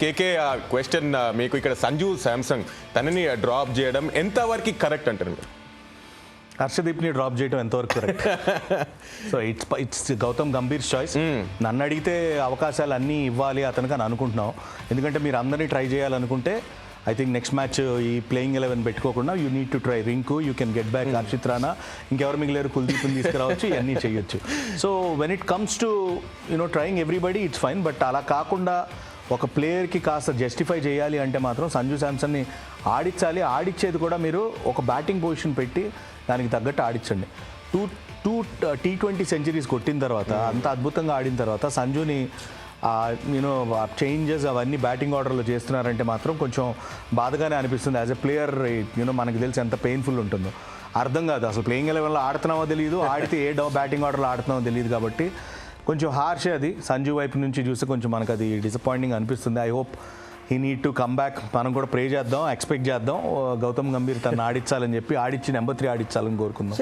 కేకే question మీకు ఇక్కడ Sanju Samsung తనని డ్రాప్ చేయడం ఎంతవరకు కరెక్ట్ అంటారు మీరు? హర్షదీప్ని డ్రాప్ చేయడం ఎంతవరకు correct? So it's Gautam Gambhir choice. నన్ను అడిగితే అవకాశాలు అన్నీ ఇవ్వాలి అతనికి అని అనుకుంటున్నాం. ఎందుకంటే మీరు అందరినీ ట్రై చేయాలనుకుంటే ఐ థింక్ నెక్స్ట్ మ్యాచ్ ఈ ప్లేయింగ్ 11 పెట్టుకోకుండా you need to try Rinku, you can get back Harshit Rana, ఇంకెవరు మిగిలేరు కుల్దీప్ని తీసుకురావచ్చు, ఇవన్నీ చేయొచ్చు. So when it comes to trying everybody it's fine. But అలా కాకుండా ఒక ప్లేయర్కి కాస్త జస్టిఫై చేయాలి అంటే మాత్రం సంజు శాంసన్ని ఆడించాలి. ఆడిచ్చేది కూడా మీరు ఒక బ్యాటింగ్ పొజిషన్ పెట్టి దానికి తగ్గట్టు ఆడించండి. టూ T20 సెంచరీస్ కొట్టిన తర్వాత, అంత అద్భుతంగా ఆడిన తర్వాత సంజుని చేంజెస్ అవన్నీ బ్యాటింగ్ ఆర్డర్లో చేస్తున్నారంటే మాత్రం కొంచెం బాధగానే అనిపిస్తుంది. యాజ్ ఎ ప్లేయర్ మనకు తెలిసి ఎంత పెయిన్ఫుల్ ఉంటుందో అర్థం కాదు. అసలు ప్లేయింగ్ 11లో ఆడుతున్నామో తెలియదు, ఆడితే ఏ బ్యాటింగ్ ఆర్డర్లో ఆడుతున్నామో తెలియదు. కాబట్టి కొంచెం హార్షే అది. సంజు వైపు నుంచి చూస్తే కొంచెం మనకు అది డిసప్పాయింటింగ్ అనిపిస్తుంది. I hope he need to come back. మనం కూడా ప్రే చేద్దాం, ఎక్స్పెక్ట్ చేద్దాం గౌతమ్ గంభీర్ తను ఆడించాలని చెప్పి, ఆడిచ్చి నెంబర్ 3 ఆడించాలని కోరుకుందాం.